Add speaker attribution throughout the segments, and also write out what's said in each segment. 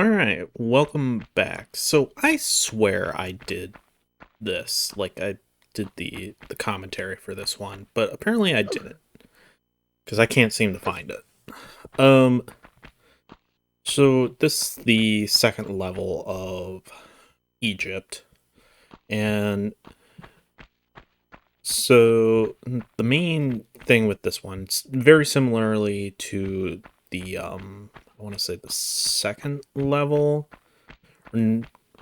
Speaker 1: Alright, welcome back. So I swear I did this, like I did the commentary for this one, but apparently I didn't, because I can't seem to find it. Um, so this is the second level of Egypt, and so the main thing with this one, it's very similarly to the, I want to say the second level.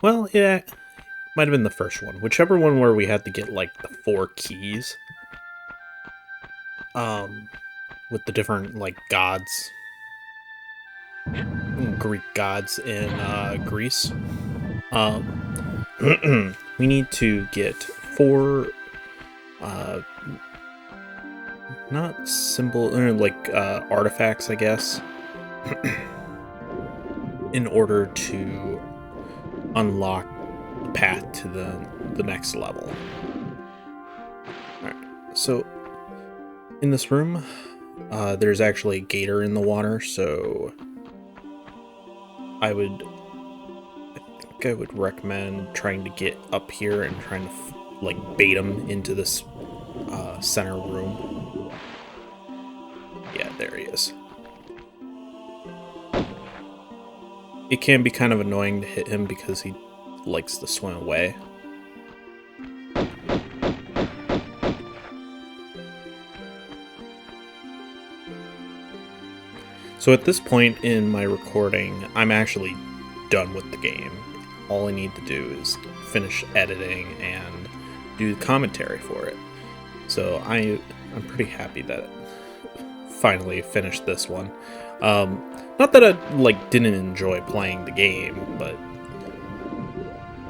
Speaker 1: Well, yeah, might have been the first one. Whichever one where we had to get, like, the 4 keys. With the different, like, gods. Greek gods in, Greece. We need to get 4, uh, not symbol, artifacts, I guess. In order to unlock the path to the next level. Alright, so in this room, there's actually a gator in the water, so I think I would recommend trying to get up here and trying to bait him into this center room. Yeah, there he is. It can be kind of annoying to hit him because he likes to swim away. So at this point in my recording, I'm actually done with the game. All I need to do is finish editing and do the commentary for it. So I'm pretty happy that I finally finished this one. Not that I didn't enjoy playing the game, but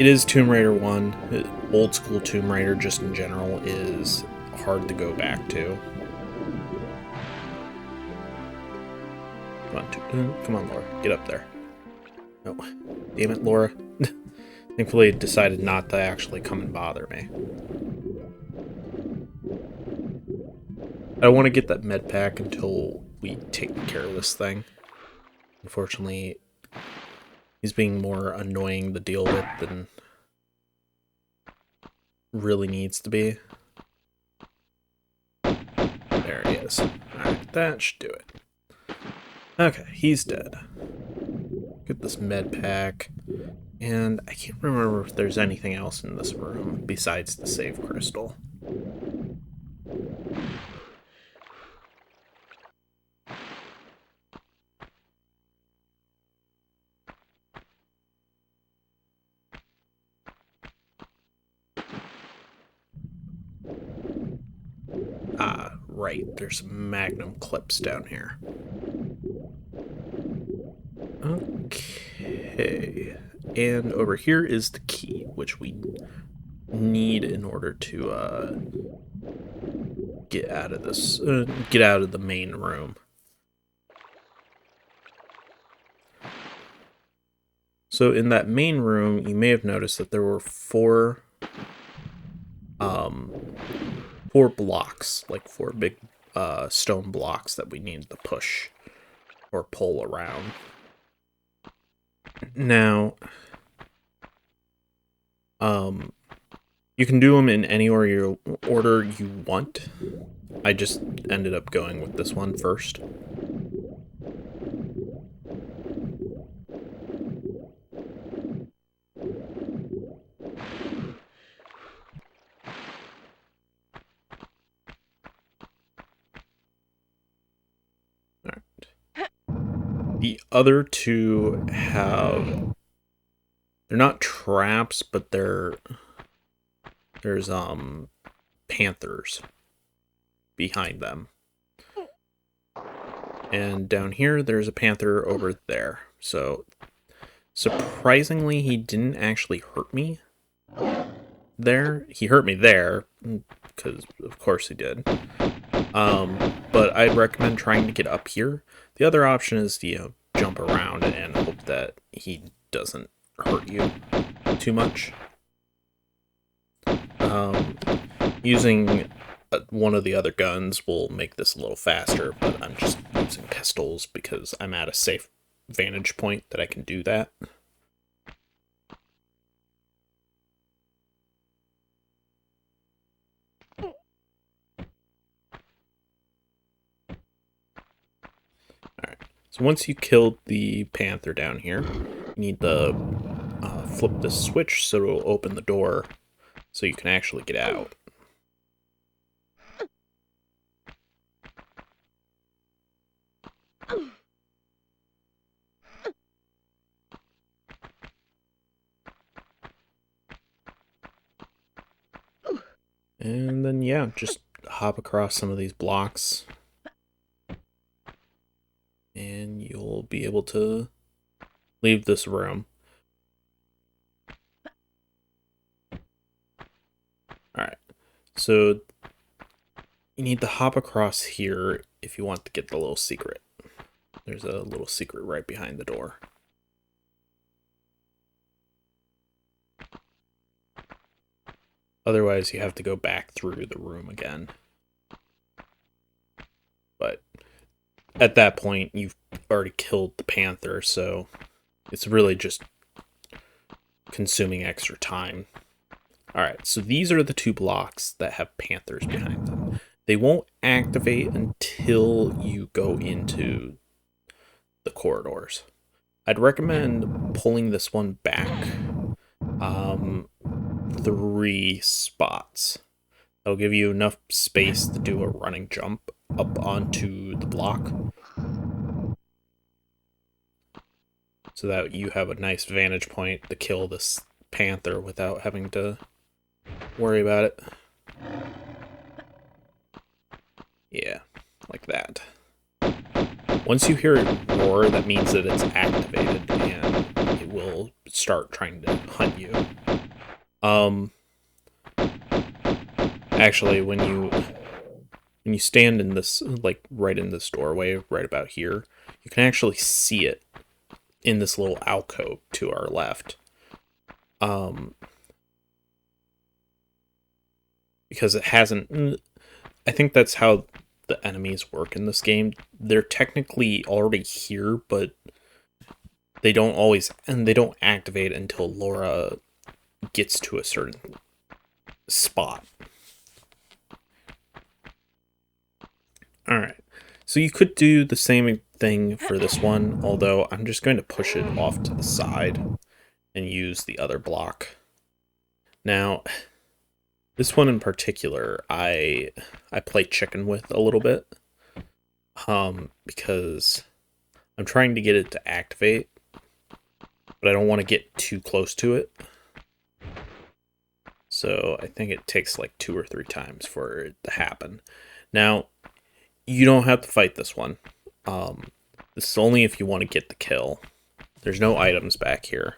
Speaker 1: it is Tomb Raider 1. Old school Tomb Raider just in general is hard to go back to. Come on, Laura. Get up there. No. Damn it, Laura. Thankfully, it decided not to actually come and bother me. I don't want to get that med pack until we take care of this thing. Unfortunately, he's being more annoying to deal with than really needs to be. There he is. Alright, that should do it. Okay, he's dead. Get this med pack. And I can't remember if there's anything else in this room besides the save crystal. Ah, right, there's some magnum clips down here. Okay, and over here is the key, which we need in order to get out of this, get out of the main room. So in that main room, you may have noticed that there were four blocks, like 4 big stone blocks that we needed to push or pull around. Now, you can do them in any order you want. I just ended up going with this one first. The other two they're not traps, but there's panthers behind them. And down here, there's a panther over there. So, surprisingly, he didn't actually hurt me there. He hurt me there, because of course he did. But I'd recommend trying to get up here. The other option is to, jump around and hope that he doesn't hurt you too much. Using one of the other guns will make this a little faster, but I'm just using pistols because I'm at a safe vantage point that I can do that. Alright, so once you killed the panther down here, you need to flip the switch so it'll open the door so you can actually get out. And then, yeah, just hop across some of these blocks and you'll be able to leave this room. Alright, so you need to hop across here if you want to get the little secret. There's a little secret right behind the door. Otherwise, you have to go back through the room again. But at that point, you've already killed the panther, so it's really just consuming extra time. Alright, so these are the two blocks that have panthers behind them. They won't activate until you go into the corridors. I'd recommend pulling this one back 3 spots. That'll give you enough space to do a running jump up onto the block so that you have a nice vantage point to kill this panther without having to worry about it. Yeah, like that. Once you hear it roar, that means that it's activated and it will start trying to hunt you. Actually, when you stand in this, like right in this doorway, right about here, you can actually see it in this little alcove to our left. Because it hasn't, I think that's how the enemies work in this game. They're technically already here, but they don't always, and they don't activate until Laura gets to a certain spot. Alright, so you could do the same thing for this one, although I'm just going to push it off to the side and use the other block. Now, this one in particular, I play chicken with a little bit, because I'm trying to get it to activate, but I don't want to get too close to it. So I think it takes like 2 or 3 times for it to happen. Now, you don't have to fight this one. This is only if you want to get the kill. There's no items back here.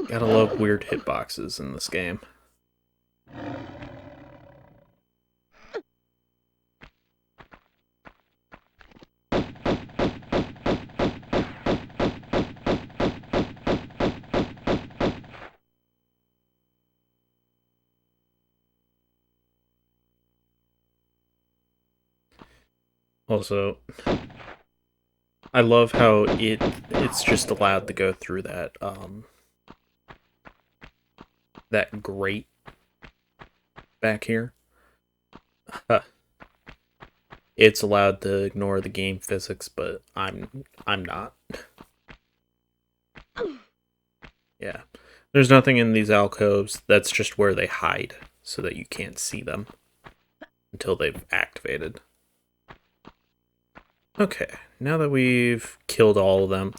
Speaker 1: Gotta love weird hitboxes in this game. Also, I love how it's just allowed to go through that that grate back here. It's allowed to ignore the game physics, but I'm not. Yeah. There's nothing in these alcoves. That's just where they hide so that you can't see them until they've activated. Okay, now that we've killed all of them,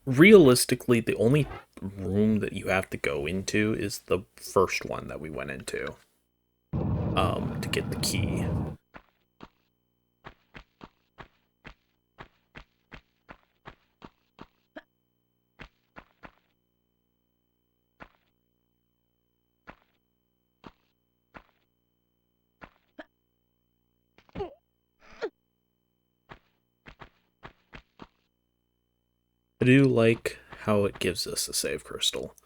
Speaker 1: realistically, the only room that you have to go into is the first one that we went into to get the key. I do like how it gives us a save crystal.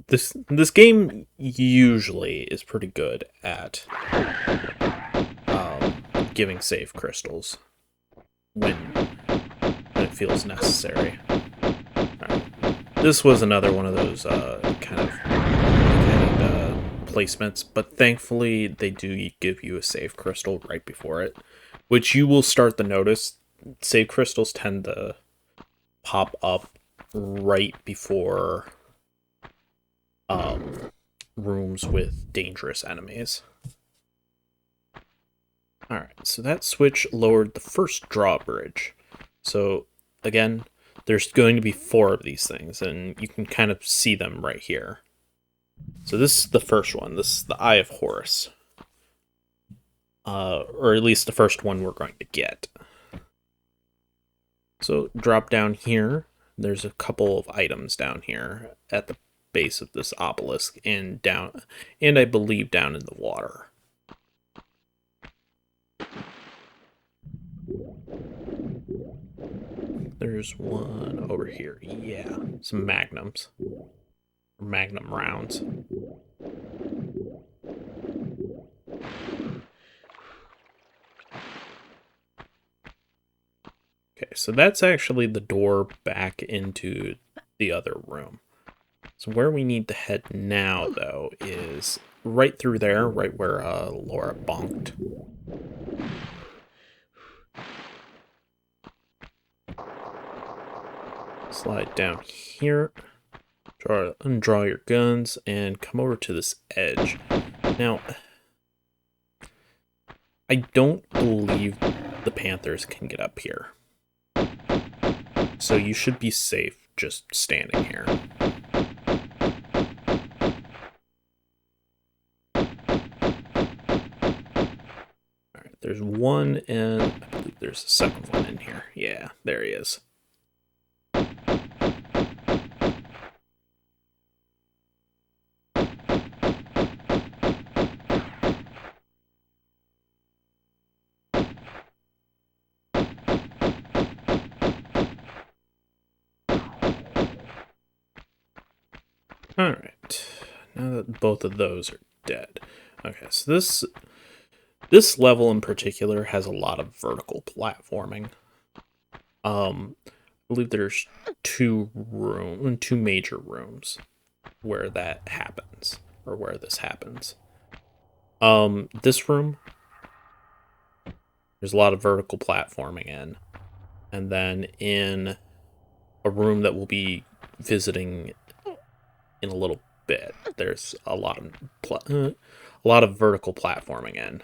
Speaker 1: This game usually is pretty good at giving save crystals when it feels necessary. Right. This was another one of those kind of placements, but thankfully they do give you a save crystal right before it, which you will start to notice. Save crystals tend to pop up right before rooms with dangerous enemies. Alright, so that switch lowered the first drawbridge. So, again, there's going to be 4 of these things, and you can kind of see them right here. So this is the first one. This is the Eye of Horus. Or at least the first one we're going to get. So, drop down here. There's a couple of items down here at the base of this obelisk and down, and I believe down in the water. There's one over here. Yeah, some magnums. Magnum rounds. Okay, so that's actually the door back into the other room. So where we need to head now, though, is right through there, right where Laura bonked. Slide down here, draw your guns, and come over to this edge. Now, I don't believe the Panthers can get up here. So you should be safe just standing here. Alright, there's one, and I believe there's a second one in here. Yeah, there he is. Alright, now that both of those are dead. Okay, so this level in particular has a lot of vertical platforming. I believe there's two major rooms where that happens, or where this happens. This room, there's a lot of vertical platforming in, and then in a room that we'll be visiting in a little bit, there's a lot of vertical platforming in.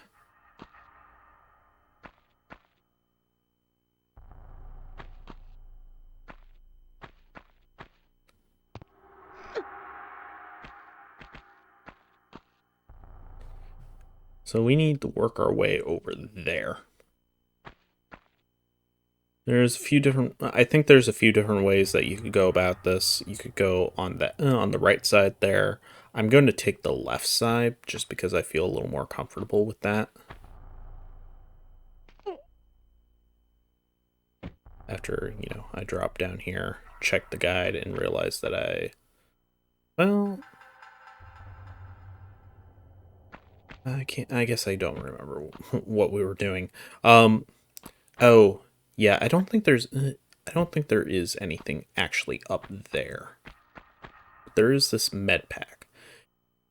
Speaker 1: So we need to work our way over there. There's a few different. I think there's a few different ways that you could go about this. You could go on the right side there. I'm going to take the left side just because I feel a little more comfortable with that. After, I drop down here, check the guide, and realize that I guess I don't remember what we were doing. Oh, yeah, I don't think there is anything actually up there. There is this med pack.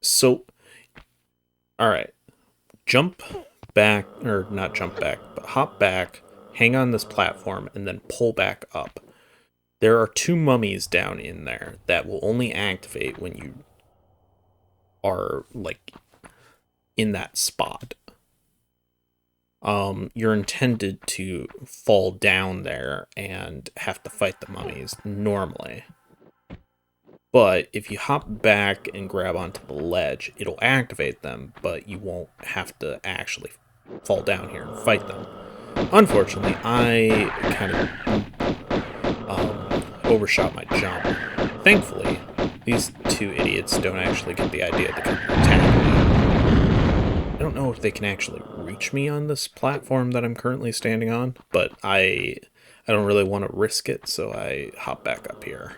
Speaker 1: So, alright. Jump back, or not jump back, but hop back, hang on this platform, and then pull back up. There are 2 mummies down in there that will only activate when you are, in that spot. You're intended to fall down there and have to fight the mummies normally. But if you hop back and grab onto the ledge, it'll activate them, but you won't have to actually fall down here and fight them. Unfortunately, I kind of overshot my jump. Thankfully, these 2 idiots don't actually get the idea that they can attack me. I don't know if they can actually reach me on this platform that I'm currently standing on, but I I don't really want to risk it, so I hop back up here.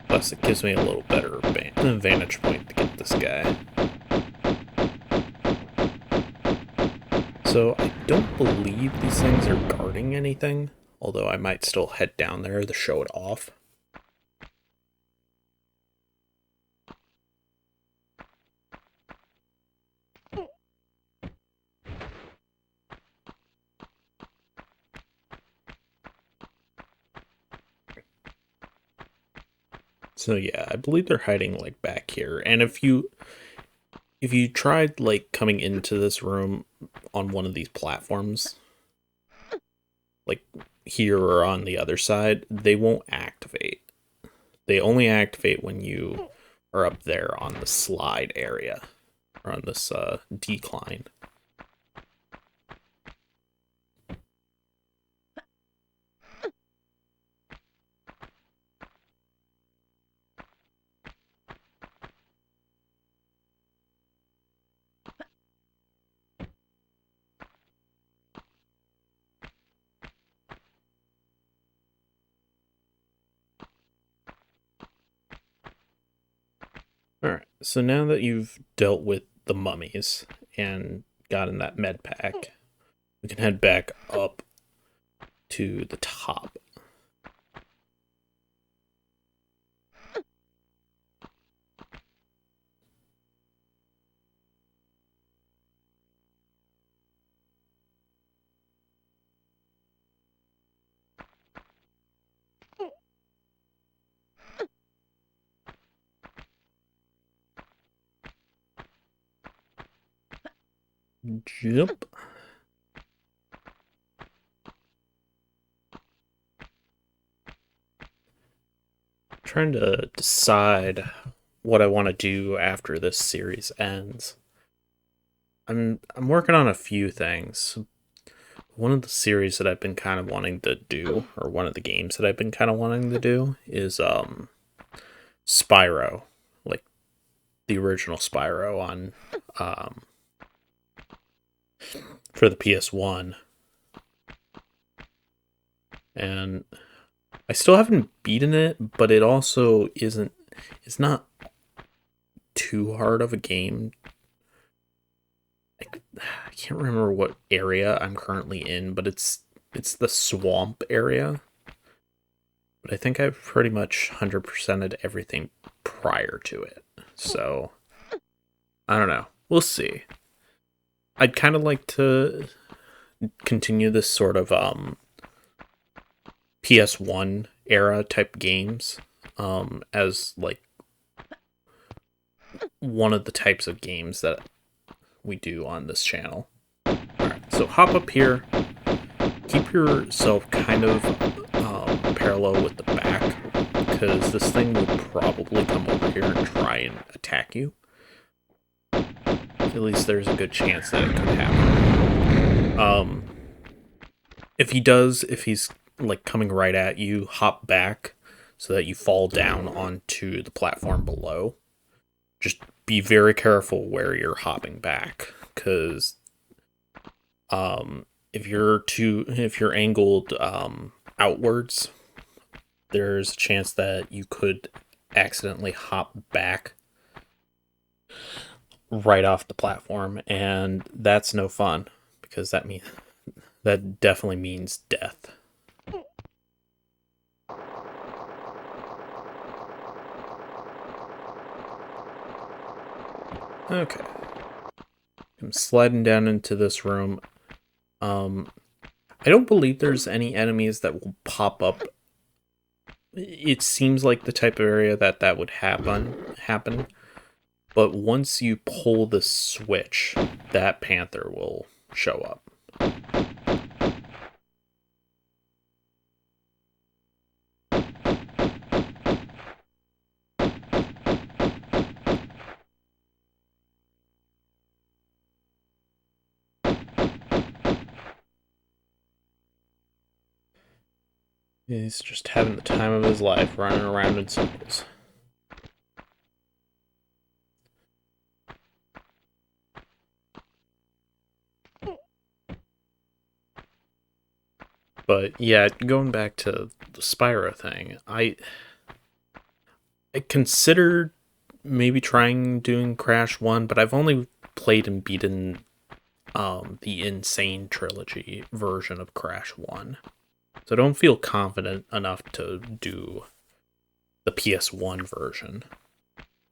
Speaker 1: Plus, it gives me a little better vantage point to get this guy. So, I don't believe these things are guarding anything, although I might still head down there to show it off. So yeah, I believe they're hiding like back here. And if you tried like coming into this room on one of these platforms, like here or on the other side, they won't activate. They only activate when you are up there on the slide area or on this decline. Alright, so now that you've dealt with the mummies and gotten that med pack, we can head back up to the top. Jump. Trying to decide what I want to do after this series ends. I'm working on a few things. One of the series that I've been kind of wanting to do, or one of the games that I've been kind of wanting to do, is Spyro, like the original Spyro on for the PS1. And I still haven't beaten it, but it also isn't. It's not too hard of a game. I can't remember what area I'm currently in, but it's the swamp area. But I think I've pretty much 100%ed everything prior to it. So I don't know. We'll see. I'd kind of like to continue this sort of PS1 era type games as like one of the types of games that we do on this channel. Alright, so hop up here. Keep yourself kind of parallel with the back, because this thing will probably come over here and try and attack you. At least there's a good chance that it could happen. If he's like coming right at you, hop back so that you fall down onto the platform below. Just be very careful where you're hopping back, because if you're angled outwards, there's a chance that you could accidentally hop back right off the platform, and that's no fun, because that definitely means death. Okay. I'm sliding down into this room. I don't believe there's any enemies that will pop up. It seems like the type of area that would happen. But once you pull the switch, that panther will show up. He's just having the time of his life running around in circles. But yeah, going back to the Spyro thing, I considered maybe trying doing Crash 1, but I've only played and beaten the Insane Trilogy version of Crash 1. So I don't feel confident enough to do the PS1 version.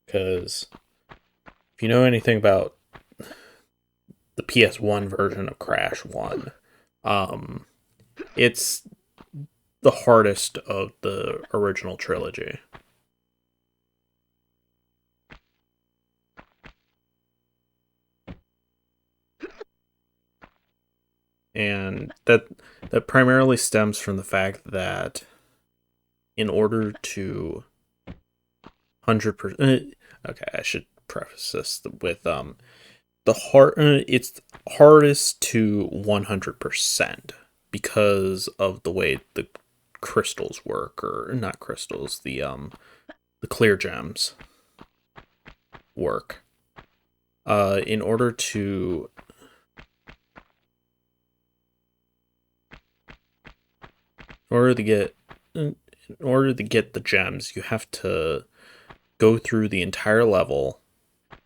Speaker 1: Because if you know anything about the PS1 version of Crash 1, it's the hardest of the original trilogy. And that primarily stems from the fact that in order to 100%, okay, I should preface this with it's hardest to 100% because of the way the crystals work, or not crystals, the clear gems work. In order to in order to get the gems, you have to go through the entire level,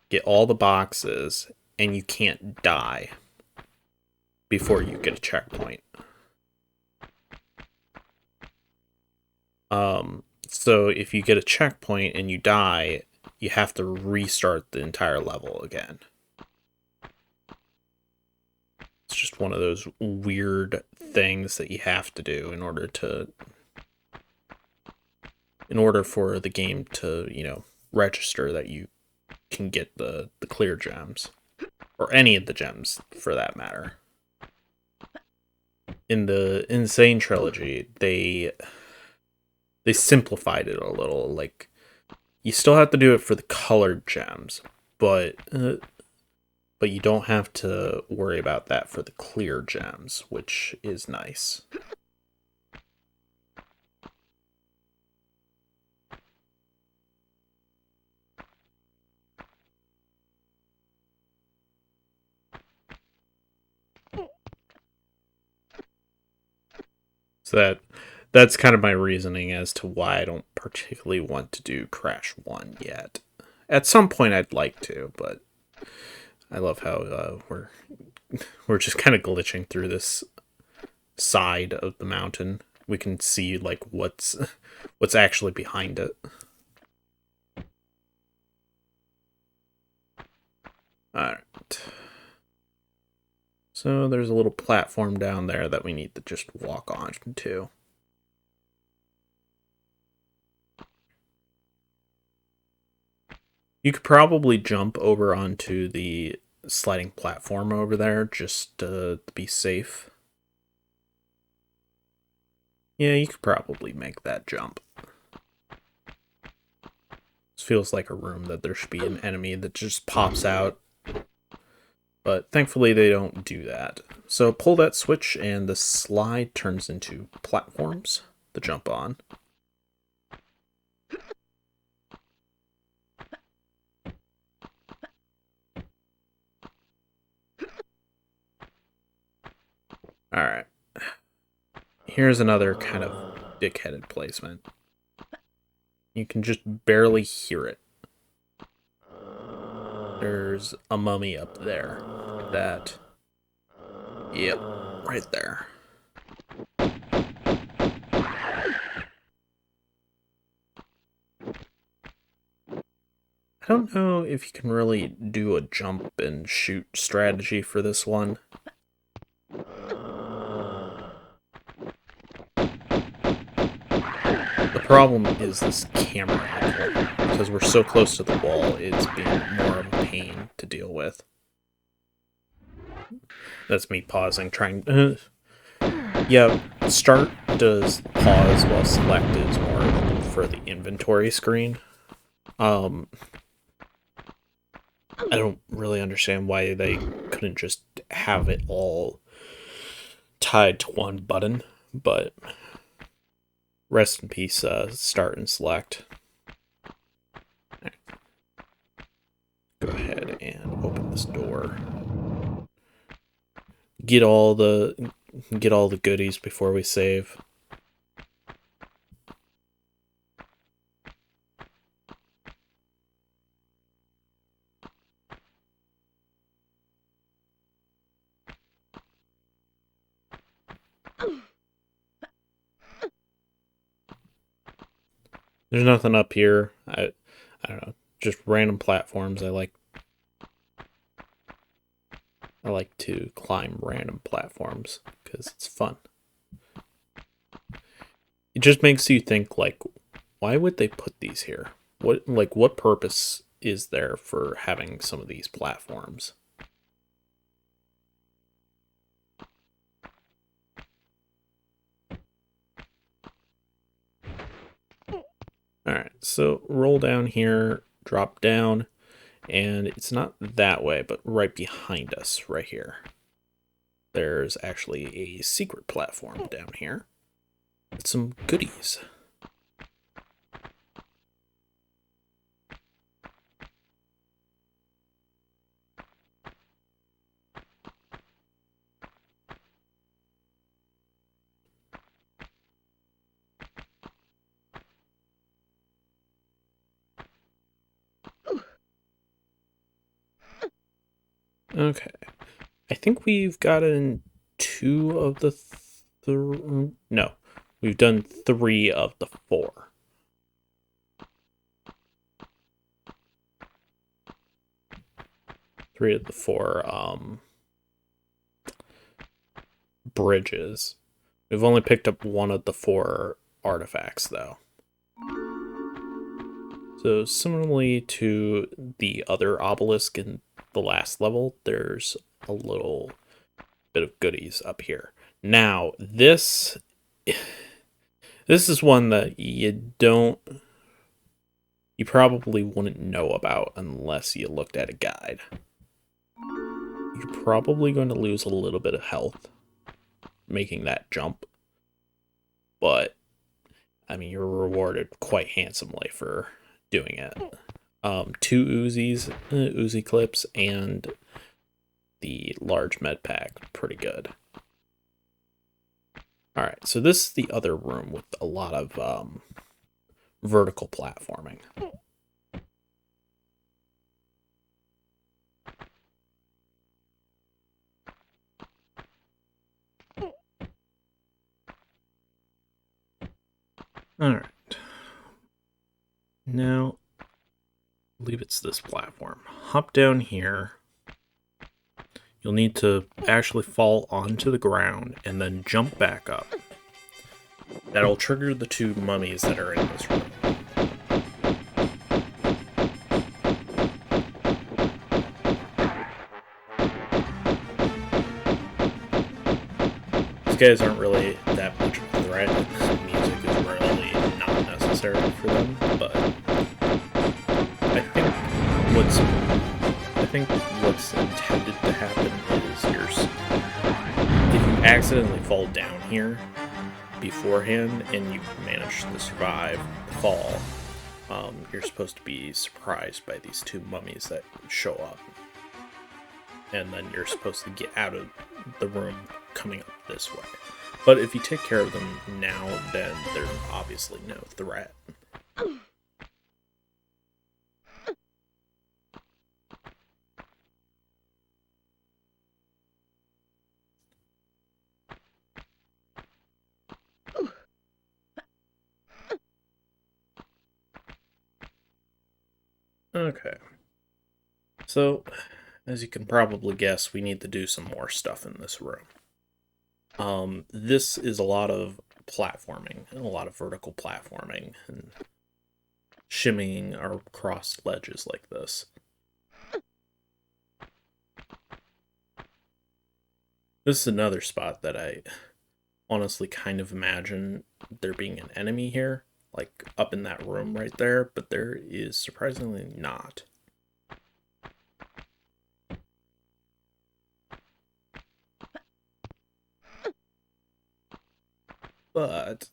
Speaker 1: get all the boxes, and you can't die before you get a checkpoint. So if you get a checkpoint and you die, you have to restart the entire level again. It's just one of those weird things that you have to do in order for the game to, register that you can get the clear gems. Or any of the gems, for that matter. In the Insane Trilogy, they simplified it a little. Like, you still have to do it for the colored gems, but you don't have to worry about that for the clear gems, which is nice. So that's kind of my reasoning as to why I don't particularly want to do Crash 1 yet. At some point I'd like to, but I love how we're just kind of glitching through this side of the mountain. We can see like what's actually behind it. Alright. So there's a little platform down there that we need to just walk on to. You could probably jump over onto the sliding platform over there just to be safe. Yeah, you could probably make that jump. This feels like a room that there should be an enemy that just pops out. But thankfully they don't do that. So pull that switch and the slide turns into platforms to jump on. Alright. Here's another kind of dick-headed placement. You can just barely hear it. There's a mummy up there. That... Yep, right there. I don't know if you can really do a jump and shoot strategy for this one. The problem is this camera angle. Because we're so close to the wall, it's being more of a pain to deal with. That's me pausing, trying... yeah, start does pause while select is more for the inventory screen. I don't really understand why they couldn't just have it all tied to one button, but rest in peace, start and select. Right. Go ahead and open this door. Get all the get all the goodies before we save. There's nothing up here. I don't know. Just random platforms. I like to climb random platforms because it's fun. It just makes you think, like, why would they put these here? What purpose is there for having some of these platforms? Alright, so roll down here, drop down, and it's not that way, but right behind us, right here. There's actually a secret platform down here with some goodies. Okay. I think we've gotten 2 of the... no. We've done 3 of the 4. Three of the 4, bridges. We've only picked up 1 of the 4 artifacts, though. So similarly to the other obelisk in the last level, there's a little bit of goodies up here. Now, this is one that you probably wouldn't know about unless you looked at a guide. You're probably going to lose a little bit of health making that jump, but I mean, you're rewarded quite handsomely for doing it. 2 Uzi clips, and the large med pack. Pretty good. Alright, so this is the other room with a lot of vertical platforming. Alright. Now, I believe it's this platform. Hop down here. You'll need to actually fall onto the ground and then jump back up. That'll trigger the 2 mummies that are in this room. These guys aren't really that much of a threat. Music is really not necessary for them, but I think what's intended to happen is if you accidentally fall down here beforehand and you manage to survive the fall, you're supposed to be surprised by these 2 mummies that show up. And then you're supposed to get out of the room coming up this way. But if you take care of them now, then there's obviously no threat. Okay. So, as you can probably guess, we need to do some more stuff in this room. This is a lot of platforming, and a lot of vertical platforming, and shimmying across ledges like this. This is another spot that I honestly kind of imagine there being an enemy here, like up in that room right there, but there is surprisingly not. But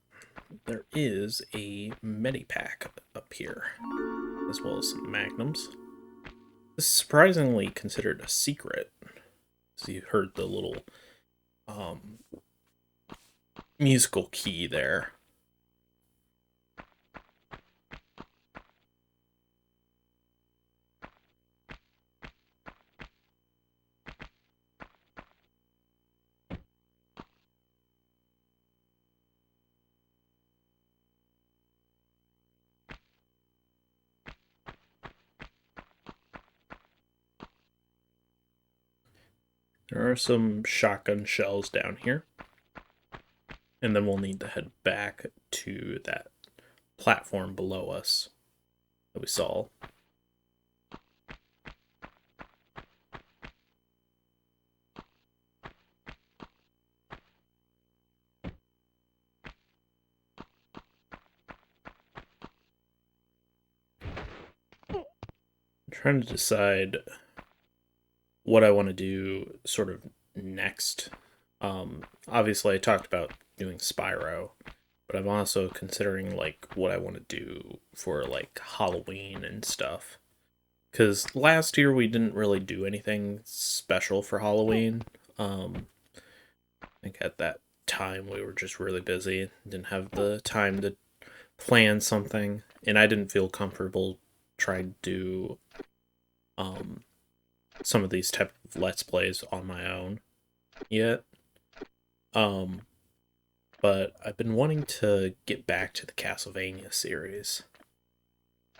Speaker 1: there is a medipack up here, as well as some magnums. This is surprisingly considered a secret. So you heard the little musical key there. There are some shotgun shells down here. And then we'll need to head back to that platform below us that we saw. I'm trying to decide what I want to do sort of next. Obviously, I talked about doing Spyro, but I'm also considering like what I want to do for like Halloween and stuff. Because last year we didn't really do anything special for Halloween. I think at that time we were just really busy, didn't have the time to plan something, and I didn't feel comfortable trying to do some of these type of let's plays on my own yet. But I've been wanting to get back to the Castlevania series.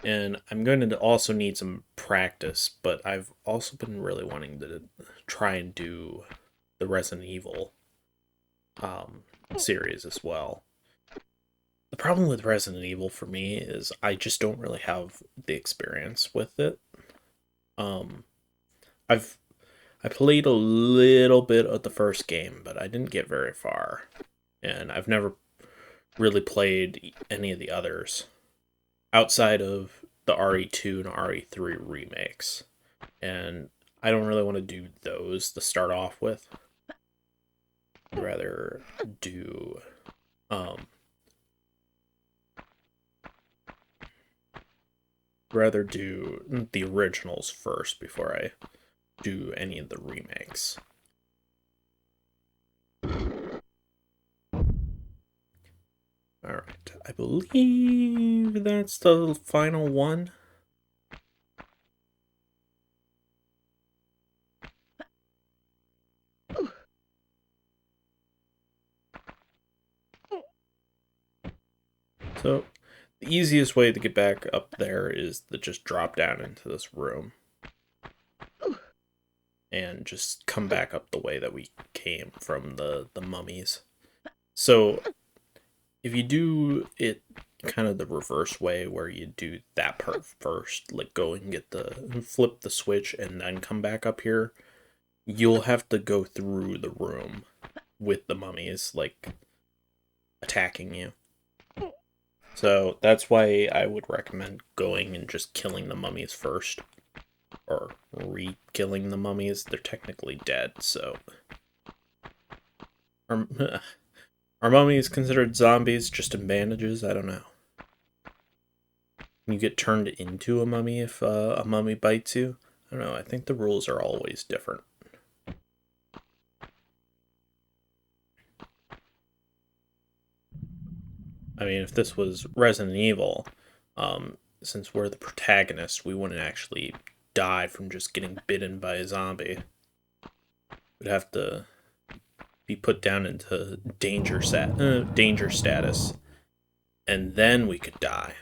Speaker 1: And I'm going to also need some practice, but I've also been really wanting to try and do the Resident Evil series as well. The problem with Resident Evil for me is I just don't really have the experience with it. I've I played a little bit of the first game, but I didn't get very far, and I've never really played any of the others outside of the RE2 and RE3 remakes, and I don't really want to do those to start off with. I'd rather do the originals first before I do any of the remakes. Alright, I believe that's the final one. So, the easiest way to get back up there is to just drop down into this room. And just come back up the way that we came from the mummies. So, if you do it kind of the reverse way, where you do that part first, like go and flip the switch and then come back up here, you'll have to go through the room with the mummies, like, attacking you. So that's why I would recommend going and just killing the mummies first. Or re-killing the mummies. They're technically dead, so... Are mummies considered zombies just in bandages? I don't know. You get turned into a mummy if a mummy bites you? I don't know, I think the rules are always different. I mean, if this was Resident Evil, since we're the protagonist, we wouldn't actually die from just getting bitten by a zombie. We'd have to be put down into danger status, and then we could die.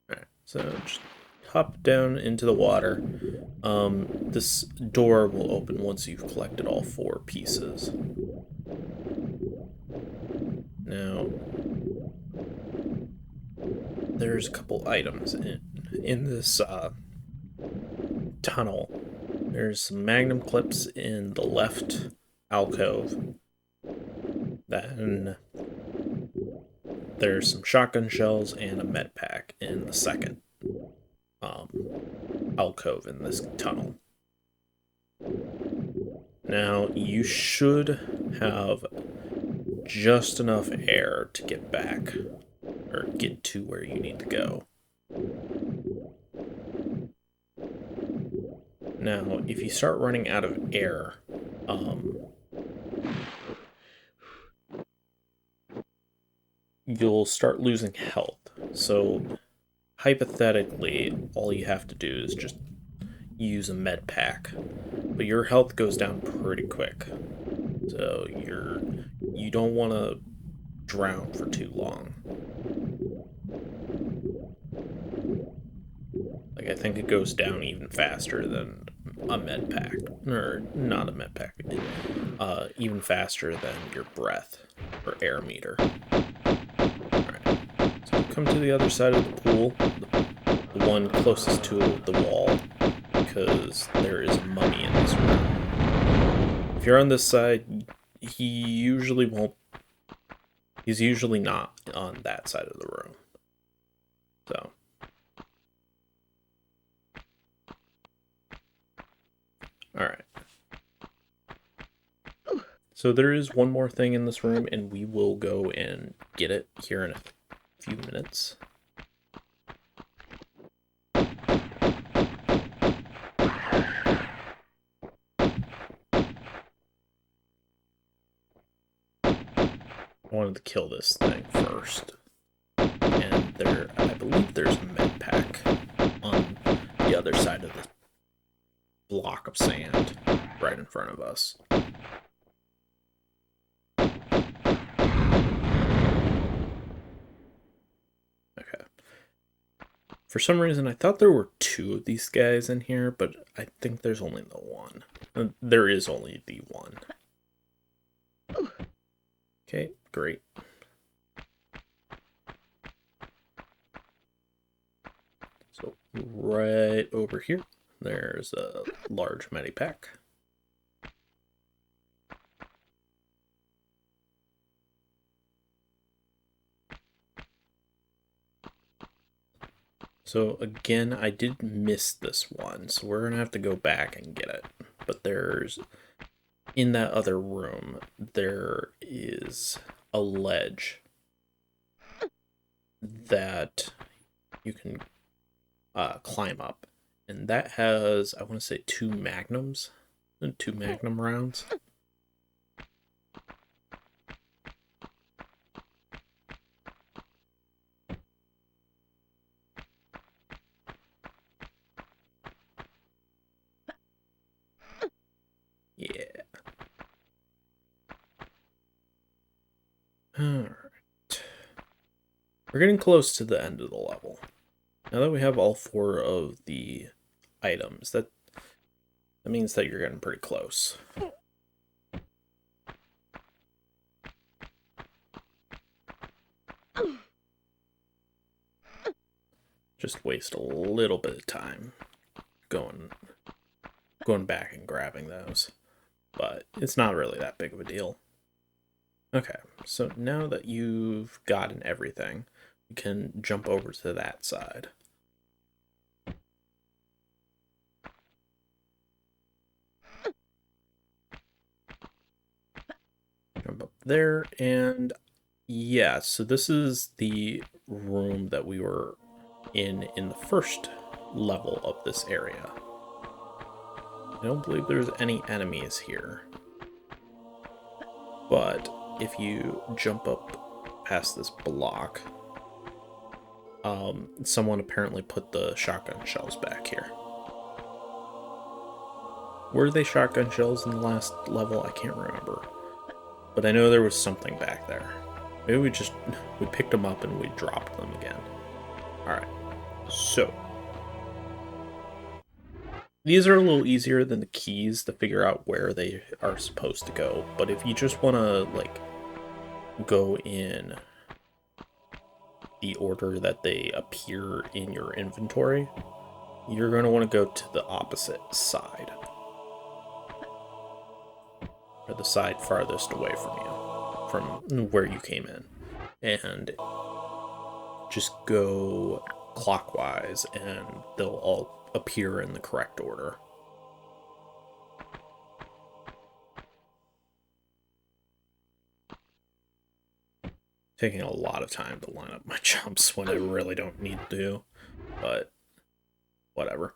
Speaker 1: Alright, so just hop down into the water. This door will open once you've collected all 4 pieces. Now, there's a couple items in this tunnel. There's some magnum clips in the left alcove. Then there's some shotgun shells and a med pack in the second alcove in this tunnel. Now, you should have just enough air to get back, or get to where you need to go. Now, if you start running out of air, you'll start losing health. So hypothetically, all you have to do is just use a med pack, but your health goes down pretty quick. So you don't want to drown for too long. Like, I think it goes down even faster than a med pack, or not a med pack, even faster than your breath or air meter. Alright, so come to the other side of the pool, the one closest to the wall, because there is a mummy in this room. If you're on this side, he usually won't. He's usually not on that side of the room. So. Alright. So there is one more thing in this room, and we will go and get it here in a few minutes. I wanted to kill this thing first. And I believe there's a med pack on the other side of the block of sand right in front of us. Okay. For some reason, I thought there were 2 of these guys in here, but I think there's only the one. There is only the one. Okay, great. So right over here, there's a large medipack. So again, I did miss this one, so we're gonna have to go back and get it. But in that other room, there is a ledge that you can climb up. And that has, I want to say, 2 magnums, 2 magnum rounds. Yeah. Alright. We're getting close to the end of the level. Now that we have all 4 of the items, that means that you're getting pretty close. Just waste a little bit of time going back and grabbing those. But it's not really that big of a deal. Okay, so now that you've gotten everything, you can jump over to that side. Jump up there, and yeah, so this is the room that we were in the first level of this area. I don't believe there's any enemies here. But if you jump up past this block, someone apparently put the shotgun shells back here. Were they shotgun shells in the last level? I can't remember. But I know there was something back there. Maybe we picked them up and we dropped them again. Alright, so these are a little easier than the keys to figure out where they are supposed to go. But if you just want to, like, go in the order that they appear in your inventory, you're going to want to go to the opposite side. Or the side farthest away from you, from where you came in. And just go clockwise, and they'll all appear in the correct order. Taking a lot of time to line up my jumps when I really don't need to, but whatever.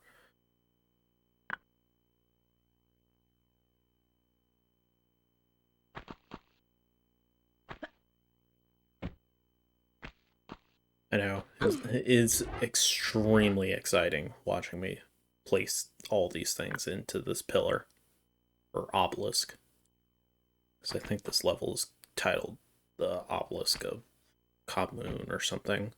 Speaker 1: I know. It's extremely exciting watching me place all these things into this pillar or obelisk. Because I think this level is titled the Obelisk of Kobmoon or something.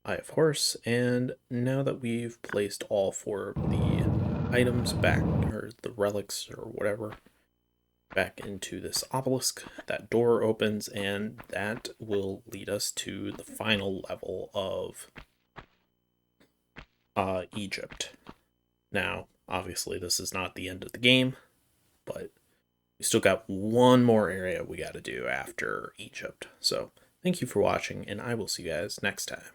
Speaker 1: Eye of Horse, and now that we've placed all four of the items back, or the relics or whatever, back into this obelisk, that door opens, and that will lead us to the final level of Egypt. Now, obviously, this is not the end of the game, but we still got one more area we got to do after Egypt. So, thank you for watching, and I will see you guys next time.